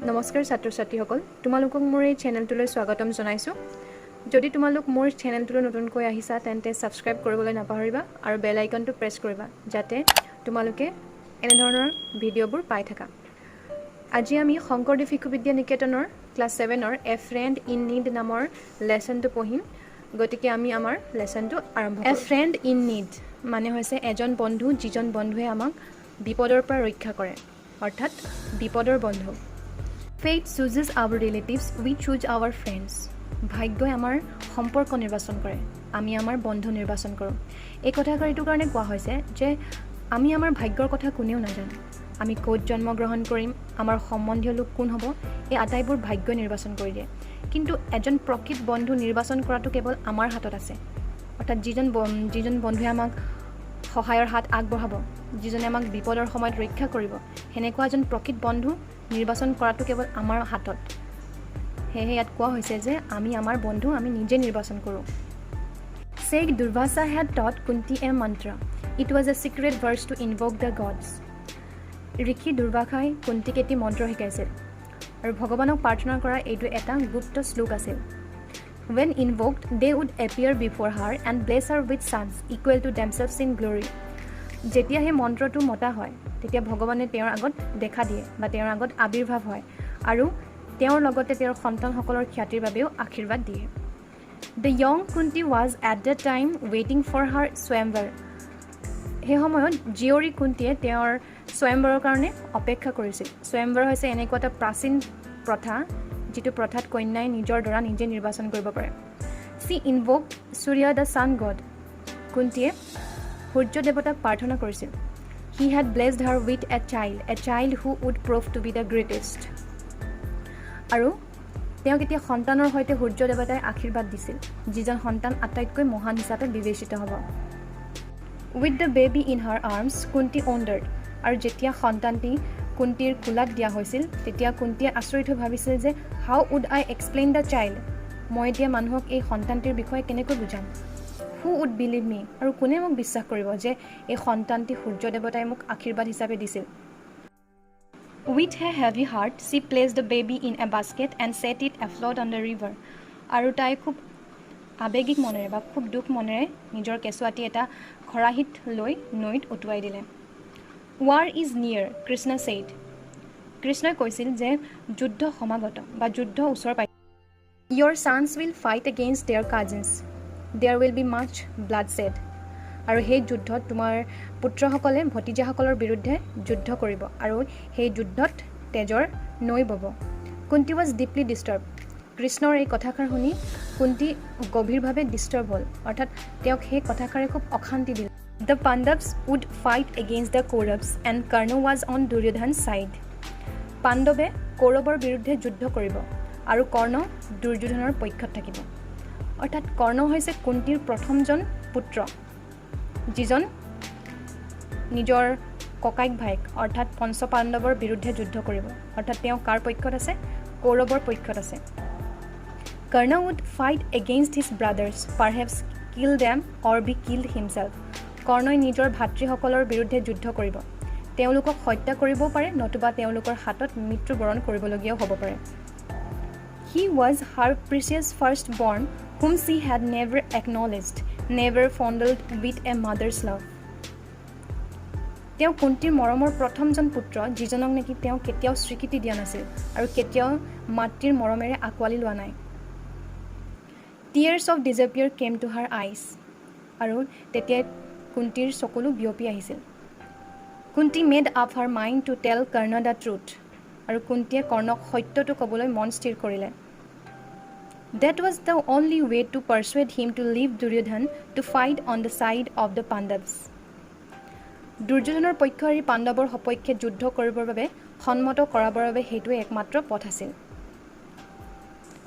নমস্কাৰ ছাত্ৰ ছাত্ৰীসকল তোমালোকক মোৰ এই চেনেলটোলৈ স্বাগতম জনাইছোঁ যদি তোমালোক মোৰ চেনেলটোলৈ নতুনকৈ আহিছা তেন্তে সাবস্ক্ৰাইব কৰিবলৈ নাপাহৰিবা আৰু বেল আইকনটো প্ৰেছ কৰিবা যাতে তোমালোকে এনে ধৰণৰ ভিডিঅ'বোৰ পাই থাকা আজি আমি শংকৰদেৱ শিশু বিদ্যা নিকেতনৰ ক্লাছ 7ৰ এ ফ্ৰেণ্ড ইন নীড নামৰ লেসনটো পঢ়িম গতিকে আমি আমাৰ লেসনটো আৰম্ভ কৰিম এ ফ্ৰেণ্ড ইন নীড মানে হৈছে এজন বন্ধু যিজন বন্ধুৱে আমাক বিপদৰ পৰা ৰক্ষা কৰে অৰ্থাৎ বিপদৰ বন্ধু Fate chooses our relatives, we choose our friends. ভাগ্যই আমাৰ সম্পৰ্ক নিৰ্বাচন কৰে আমি আমাৰ বন্ধু নিৰ্বাচন কৰোঁ এই কথাষাৰিটোৰ কাৰণে কোৱা হৈছে যে আমি আমাৰ ভাগ্যৰ কথা কোনেও নাজানো আমি ক'ত জন্মগ্ৰহণ কৰিম আমাৰ সম্বন্ধীয় লোক কোন হ'ব এই আটাইবোৰ ভাগ্যই নিৰ্বাচন কৰি দিয়ে কিন্তু এজন প্ৰকৃত বন্ধু নিৰ্বাচন কৰাটো কেৱল আমাৰ হাতত আছে অৰ্থাৎ যিজন বন্ধুৱে আমাক সহায়ৰ হাত আগবঢ়াব যিজনে আমাক বিপদৰ সময়ত ৰক্ষা কৰিব হেনেকুৱা এজন প্ৰকৃত বন্ধু নিৰ্বাচন কৰাটো কেৱল আমাৰ হাতত হেহে ইয়াত কোৱা হৈছে যে আমি আমাৰ বন্ধু আমি নিজে নিৰ্বাচন কৰোঁ Sheikh Durvasa had taught Kunti a mantra it was a secret verse to invoke the gods ঋষি দুৰ্বাসাই কুন্তিক এটি মন্ত্ৰ শিকাইছিল আৰু ভগৱানক প্ৰাৰ্থনা কৰা এইটো এটা গুপ্ত শ্লোক আছিল When invoked, they would appear before her and bless her with sons equal to themselves in glory. যেতিয়া হে মন্ত্ৰটো মতা হয় তেতিয়া ভগৱানে তেওঁৰ আগত দেখা দিয়ে বা তেওঁৰ আগত আবিৰ্ভাৱ হয় আৰু তেওঁৰ লগতে তেওঁৰ সন্তানসকলৰ খ্যাতিৰ বাবেও আশীৰ্বাদ দিয়ে The young Kunti was at that time waiting for her swayamvar. সেই সময়ত জীয়ৰী কুন্তিয়ে তেওঁৰ স্বয়ম্বৰৰ কাৰণে অপেক্ষা কৰিছিল স্বয়ম্বৰ হৈছে এনেকুৱা এটা প্ৰাচীন প্ৰথা যিটো প্ৰথাত কন্যাই নিজৰ দ্বাৰা নিজে নিৰ্বাচন কৰিব পাৰে She invoked Surya the sun god. কুন্তিয়ে সূৰ্য দেৱতাক প্ৰাৰ্থনা কৰিছিল He had blessed her with a child who would prove to be the greatest. আৰু তেওঁক এতিয়া সন্তানৰ সৈতে সূৰ্য দেৱতাই আশীৰ্বাদ দিছিল যিজন সন্তান আটাইতকৈ মহান হিচাপে বিবেচিত হ'ব With the baby in her arms, Kunti wondered. আৰু যেতিয়া সন্তানটি কুন্তিৰ কোলাত দিয়া হৈছিল তেতিয়া কুন্তিয়ে আচৰিত হৈ ভাবিছিল যে How would I explain the child? মই এতিয়া মানুহক এই সন্তানটিৰ বিষয়ে কেনেকৈ বুজাম Who would believe me? আৰু কোনে মোক বিশ্বাস কৰিব যে এই সন্তানটি সূৰ্য দেৱতাই মোক আশীৰ্বাদ হিচাপে দিছিল With a heavy heart, she placed the baby in a basket and set it afloat on the river. আৰু তাই খুব আবেগিক মনেৰে বা খুব দুখ মনেৰে নিজৰ কেঁচুৱাটি এটা খৰাহিত লৈ নৈত উটুৱাই দিলে War is near, Krishna said. কৃষ্ণই কৈছিল যে যুদ্ধ সমাগত বা যুদ্ধ ওচৰ পাইছে Your sons will fight against their cousins. There will be much bloodshed. আৰু সেই যুদ্ধত তোমাৰ পুত্ৰসকলে ভতিজাসকলৰ বিৰুদ্ধে যুদ্ধ কৰিব আৰু সেই যুদ্ধত তেজৰ নৈ বব কুন্তি was deeply disturbed. কৃষ্ণৰ এই কথাষাৰ শুনি কুন্তি গভীৰভাৱে ডিষ্টাৰ্ব হ'ল অৰ্থাৎ তেওঁক সেই কথাষাৰে খুব অশান্তি দিলে The Pandavas would fight against the Kauravas and Karna was on Duryodhan's side. পাণ্ডৱে কৌৰৱৰ বিৰুদ্ধে যুদ্ধ কৰিব আৰু কৰ্ণ দুৰ্যোধনৰ পক্ষত থাকিব অৰ্থাৎ কৰ্ণ হৈছে কুন্তিৰ প্ৰথমজন পুত্ৰ যিজন নিজৰ ককাইক ভাইক অৰ্থাৎ পঞ্চপাণ্ডৱৰ বিৰুদ্ধে যুদ্ধ কৰিব অৰ্থাৎ তেওঁ কাৰ পক্ষত আছে কৌৰৱৰ পক্ষত আছে Karna would fight against his brothers, perhaps kill them or be killed himself. কৰ্ণই নিজৰ ভাতৃসকলৰ বিৰুদ্ধে যুদ্ধ কৰিব তেওঁলোকক হত্যা কৰিবও পাৰে নতুবা তেওঁলোকৰ হাতত মৃত্যুবৰণ কৰিবলগীয়াও হ'ব পাৰে He was her precious firstborn whom she had never acknowledged, never fondled with a mother's love. তেওঁ কুন্তিৰ মৰমৰ প্ৰথমজন পুত্ৰ যিজনক নেকি তেওঁ কেতিয়াও স্বীকৃতি দিয়া নাছিল আৰু কেতিয়াও মাতৃৰ মৰমেৰে আঁকোৱালি লোৱা নাই Tears of despair came to her eyes. আৰু তেতিয়া কুন্তিৰ চকুলো বিয়পি আহিছিল Kunti made up her mind to tell Karna the truth. আৰু কুন্তিয়ে কৰ্ণক সত্যটো ক'বলৈ মন স্থিৰ কৰিলে That was the only way to persuade him to leave Duryodhan to fight on the side of the Pandavas. দুৰ্যোধনৰ পক্ষ এৰি পাণ্ডৱৰ সপক্ষে যুদ্ধ কৰিবৰ বাবে সন্মত কৰাবৰ বাবে সেইটোৱে একমাত্ৰ পথ আছিল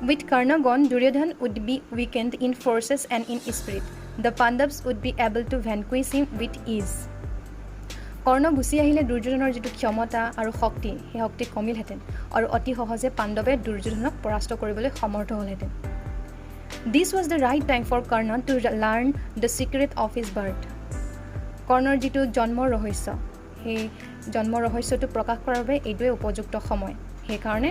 With Karna gone, Duryodhan would be weakened in forces and in spirit. The Pandavas would be able to vanquish him with ease. কৰ্ণ গুচি আহিলে দুৰ্যোধনৰ যিটো ক্ষমতা আৰু শক্তি সেই শক্তি কমিলহেঁতেন আৰু অতি সহজে পাণ্ডৱে দুৰ্যোধনক পৰাস্ত কৰিবলৈ সমৰ্থ হ'লহেঁতেন This was the right time for Karna to learn the secret of his birth. কৰ্ণৰ যিটো জন্মৰ ৰহস্য সেই জন্মৰ ৰহস্যটো প্ৰকাশ কৰাৰ বাবে এইটোৱে উপযুক্ত সময় সেইকাৰণে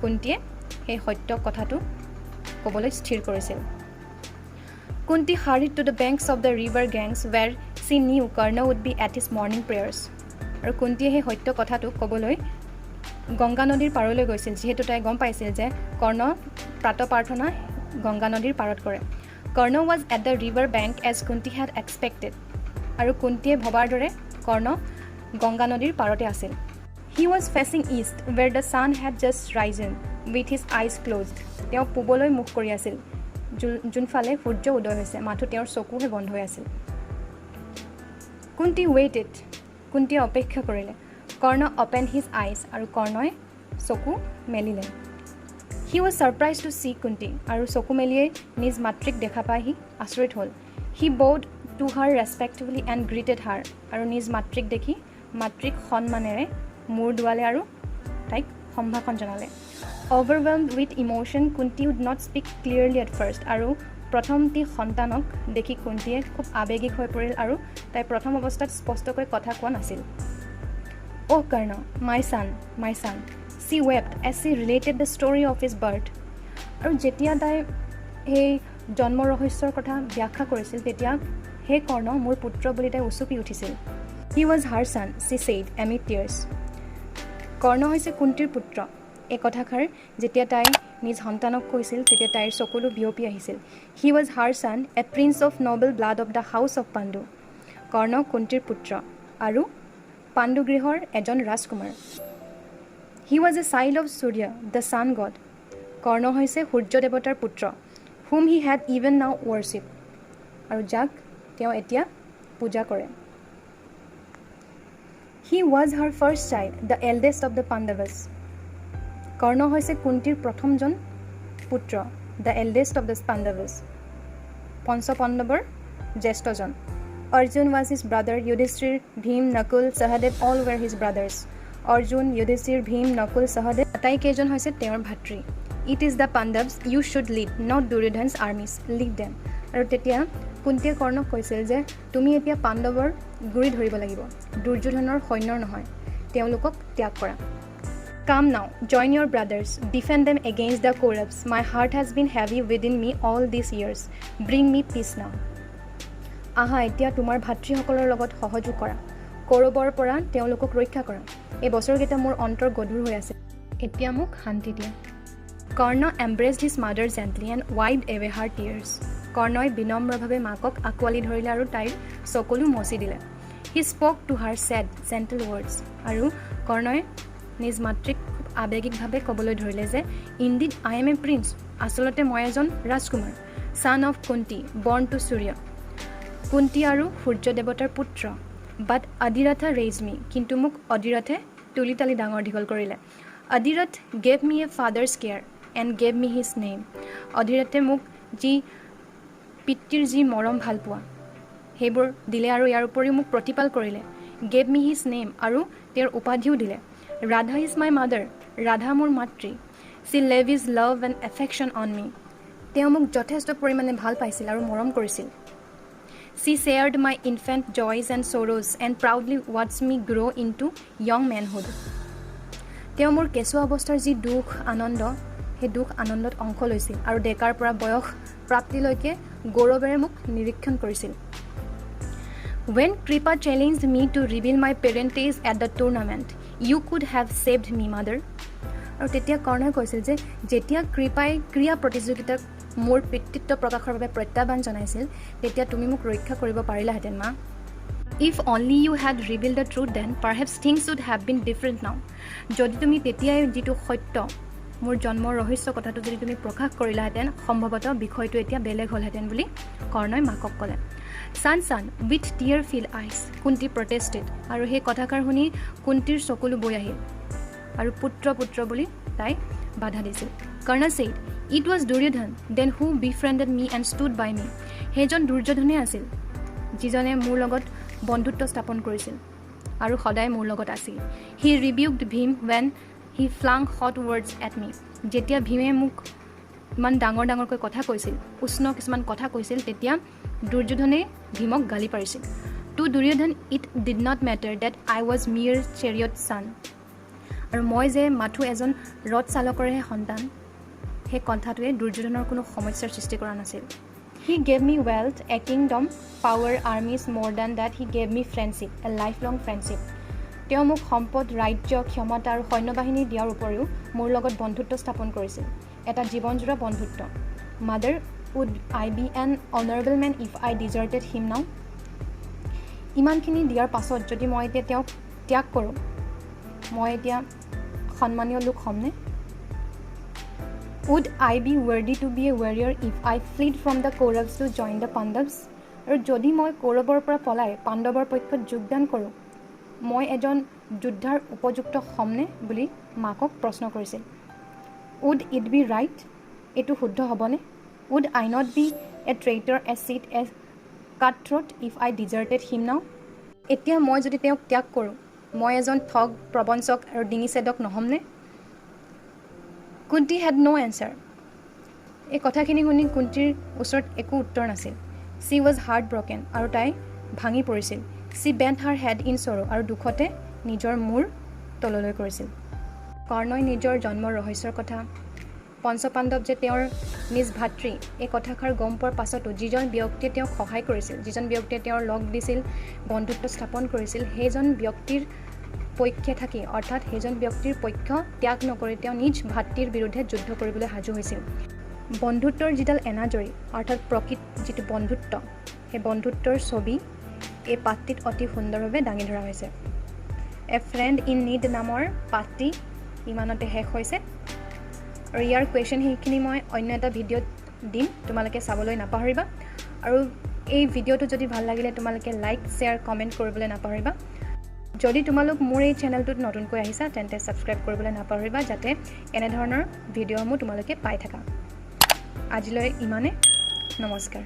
কুন্তীয়ে সেই সত্য কথাটো ক'বলৈ স্থিৰ কৰিছিল Kunti hurried to the banks of the river Ganges where she knew Karna would be at his morning prayers আৰু কুন্তীয়ে সেই সত্য কথাটো ক'বলৈ গংগা নদীৰ পাৰলৈ গৈছিল যিহেতু তাই গম পাইছিল যে কৰ্ণ প্ৰাত প্ৰাৰ্থনা গংগা নদীৰ পাৰত কৰে কৰ্ণ was at the river bank as Kunti had expected আৰু কুন্তীয়ে ভবাৰ দৰে কৰ্ণ গংগা নদীৰ পাৰতে আছিল He was facing east where the sun had just risen with his eyes closed তেওঁ পূবলৈ মুখ কৰি আছিল যোনফালে সূৰ্য উদয় হৈছে মাথো তেওঁৰ চকুহে বন্ধ হৈ আছিল Kunti waited কুন্তীয়ে অপেক্ষা কৰিলে কৰ্ণ open his eyes আৰু কৰ্ণই চকু মেলিলে He was surprised to see Kunti আৰু চকু মেলিয়ে নিজ মাতৃক দেখা পাই হি আচৰিত হ'ল He bowed to her respectfully and greeted her আৰু নিজ মাতৃক দেখি মাতৃক সন্মানেৰে মূৰ দুৱালে আৰু তাইক সম্ভাষণ জনালে Overwhelmed with emotion, Kunti would not speak clearly at first. আৰু প্ৰথমটি সন্তানক দেখি কুন্তীয়ে খুব আবেগিক হৈ পৰিল আৰু তাই প্ৰথম অৱস্থাত স্পষ্টকৈ কথা কোৱা নাছিল Oh Karna, my son. She wept as she related the story of his birth. আৰু যেতিয়া তাই সেই জন্ম ৰহস্যৰ কথা ব্যাখ্যা কৰিছিল তেতিয়া হে কৰ্ণ মোৰ পুত্ৰ বুলি তাই উচুপি উঠিছিল He was her son, she said amid tears. কৰ্ণ হৈছে কুন্তীৰ পুত্ৰ এই কথাষাৰ যেতিয়া তাই নিজ সন্তানক কৈছিল তেতিয়া তাইৰ চকুলো বিয়পি আহিছিল He was her son, a prince of noble blood of the house of Pandu. কৰ্ণ কুন্তীৰ পুত্ৰ আৰু পাণ্ডু গৃহৰ এজন ৰাজকুমাৰ He was a child of Surya, the sun god. কৰ্ণ হৈছে সূৰ্য দেৱতাৰ পুত্ৰ whom he had even now worshipped. আৰু যাক তেওঁ এতিয়া পূজা কৰে He was her first child, the eldest of the Pandavas. কৰ্ণ হৈছে কুন্তীৰ প্ৰথমজন পুত্ৰ the eldest of the Pandavas পঞ্চ পাণ্ডৱৰ জ্যেষ্ঠজন Arjun was his brother Yudhishthir Bhim Nakul Sahadev all were his brothers Arjun Yudhishthir Bhim Nakul Sahadev আটাইকেইজন হৈছে তেওঁৰ ভাতৃ It is the Pandavas you should lead not Duryodhan's armies lead them আৰু তেতিয়া কুন্তীয়ে কৰ্ণক কৈছিল যে তুমি এতিয়া পাণ্ডৱৰ গুৰি ধৰিব লাগিব দুৰ্যোধনৰ সৈন্যৰ নহয় তেওঁলোকক ত্যাগ কৰা Come now, join your brothers, defend them against the Kauravas. My heart has been heavy within me all these years. Bring me peace now. Aha, এতিয়া তোমাৰ ভাতৃসকলৰ লগত সহযোগ কৰা কৌৰৱৰ পৰা তেওঁলোকক ৰক্ষা কৰা এই বছৰকেইটা মোৰ অন্তৰ গধুৰ হৈ আছে এতিয়া মোক শান্তি দিয়া কৰ্ণ embraced his mother gently and wiped away her tears. কৰ্ণই বিনম্ৰভাৱে মাকক আকোৱালি ধৰিলে আৰু তাইৰ চকুলো মচি দিলে He spoke to her sad, gentle words. আৰু কৰ্ণই নিজ মাতৃক খুব আবেগিকভাৱে ক'বলৈ ধৰিলে যে Indeed, I am a prince. আচলতে মই এজন ৰাজকুমাৰ Son of Kunti, born to Surya. Kunti আৰু সূৰ্য দেৱতাৰ পুত্ৰ But Adhiratha raised me. কিন্তু মোক অধিৰথে তুলি তালি ডাঙৰ দীঘল কৰিলে Adhirath gave me a father's care and gave me his name. অধিৰথে মোক যি পিতৃৰ যি মৰম ভাল পোৱা সেইবোৰ দিলে আৰু ইয়াৰ উপৰিও মোক প্ৰতিপাল কৰিলে Gave me his name আৰু তেওঁৰ উপাধিও দিলে Radha is my mother. Radha মোৰ মাতৃ She lavished love and affection on me. তেওঁ মোক যথেষ্ট পৰিমাণে ভাল পাইছিল আৰু মৰম কৰিছিল She shared my infant joys and sorrows and proudly watched me grow into young manhood. তেওঁ মোৰ কেঁচুৱা অৱস্থাৰ যি দুখ আনন্দ সেই দুখ আনন্দত অংশ লৈছিল আৰু ডেকাৰ পৰা বয়স প্ৰাপ্তিলৈকে গৌৰৱেৰে মোক নিৰীক্ষণ কৰিছিল When Kripa challenged me to reveal my parentage at the tournament, you could have saved me, mother. আৰু তেতিয়া কৰ্ণই কৈছিল যে যেতিয়া কৃপাই ক্ৰীড়া প্ৰতিযোগিতাত মোৰ পিতৃত্ব প্ৰকাশৰ বাবে প্ৰত্যাহ্বান জনাইছিল তেতিয়া তুমি মোক ৰক্ষা কৰিব পাৰিলাহেঁতেন মা If only you had revealed the truth then, perhaps things would have been different now. যদি তুমি তেতিয়াই যিটো সত্য মোৰ জন্মৰ ৰহস্য কথাটো যদি তুমি প্ৰকাশ কৰিলাহেঁতেন সম্ভৱতঃ বিষয়টো এতিয়া বেলেগ হ'লহেঁতেন বুলি কৰ্ণই মাকক ক'লে Son, with tear-filled eyes, Kunti protested. আৰু সেই কথাকাৰ শুনি কুন্তীৰ চকুলো বৈ আহিল আৰু পুত্ৰ বুলি তাই বাধা দিছিল Karna said, It was Duryodhan, then who befriended me and stood by me. সেইজন দুৰ্যোধনে আছিল যিজনে মোৰ লগত বন্ধুত্ব স্থাপন কৰিছিল আৰু সদায় মোৰ লগত আছিল He rebuked Bhim when he flung hot words at me. যেতিয়া ভীমে মোক ইমান ডাঙৰকৈ কথা কৈছিল উষ্ণ কিছুমান কথা কৈছিল তেতিয়া দুৰ্যোধনে ভীমক গালি পাৰিছিল To Duryodhan, it did not matter that I was mere chariot son. আৰু মই যে মাথো এজন ৰথ চালকৰহে সন্তান সেই কথাটোৱে দুৰ্যোধনৰ কোনো সমস্যাৰ সৃষ্টি কৰা নাছিল। He gave me wealth, a kingdom, power, armies, more than that he gave me friendship, a lifelong friendship. তেওঁ মোক সম্পদ, ৰাজ্য, ক্ষমতা আৰু সৈন্যবাহিনী দিয়াৰ উপৰিও মোৰ লগত বন্ধুত্ব স্থাপন কৰিছিল, এটা জীৱনজোৰা বন্ধুত্ব। Mother, would I be an honorable man if I deserted him now? ইমানখিনি দিয়াৰ পাছত যদি মই এতিয়া তেওঁক ত্যাগ কৰোঁ, মই এতিয়া সন্মানীয় লোক হ'মনে? Would I be worthy to be a warrior if I fled from the Kauravas to join the Pandavas? আৰু যদি মই কৌৰৱৰ পৰা পলাই পাণ্ডৱৰ পক্ষত যোগদান কৰোঁ, মই এজন যোদ্ধাৰ উপযুক্ত হ'মনে বুলি মাকক প্ৰশ্ন কৰিছিল। Would it be right? এইটো শুদ্ধ হ'বনে? Would I not be a traitor, a cheat, a cutthroat if I deserted him now? এতিয়া মই যদি তেওঁক ত্যাগ কৰোঁ, মই এজন ঠগ, প্ৰবঞ্চক আৰু ডিঙিছেদক নহ'মনে? Kunti had no answer. এই কথাখিনি শুনি কুন্তিৰ ওচৰত একো উত্তৰ নাছিল। She was heartbroken আৰু তাই ভাঙি পৰিছিল। She bent her head in sorrow আৰু দুখতে নিজৰ মূৰ তললৈ কৰিছিল। কৰ্ণই নিজৰ জন্মৰ ৰহস্যৰ কথা, পঞ্চপাণ্ডৱ যে তেওঁৰ নিজ ভাতৃ, এই কথাষাৰ গম পোৱাৰ পাছতো যিজন ব্যক্তিয়ে তেওঁক সহায় কৰিছিল, যিজন ব্যক্তিয়ে তেওঁৰ লগ দিছিল, বন্ধুত্ব স্থাপন কৰিছিল, সেইজন ব্যক্তিৰ পক্ষে থাকি অৰ্থাৎ সেইজন ব্যক্তিৰ পক্ষ ত্যাগ নকৰি তেওঁ নিজ ভাতৃৰ বিৰুদ্ধে যুদ্ধ কৰিবলৈ সাজু হৈছিল। বন্ধুত্বৰ যিডাল এনাজৰী অৰ্থাৎ প্ৰকৃত যিটো বন্ধুত্ব, সেই বন্ধুত্বৰ ছবি এই পাঠটিত অতি সুন্দৰভাৱে দাঙি ধৰা হৈছে। এ ফ্ৰেণ্ড ইন নীড নামৰ পাঠটি ইমানতে শেষ হৈছে আৰু ইয়াৰ কুৱেশ্যন সেইখিনি মই অন্য এটা ভিডিঅ'ত দিম, তোমালোকে চাবলৈ নাপাহৰিবা। আৰু এই ভিডিঅ'টো যদি ভাল লাগিলে তোমালোকে লাইক, শ্বেয়াৰ, কমেণ্ট কৰিবলৈ নাপাহৰিবা। যদি তোমালোক মোৰ এই চেনেলটোত নতুনকৈ আহিছা তেন্তে ছাবস্ক্ৰাইব কৰিবলৈ নাপাহৰিবা, যাতে এনেধৰণৰ ভিডিঅ'সমূহ তোমালোকে পাই থাকা। আজিলৈ ইমানে, নমস্কাৰ।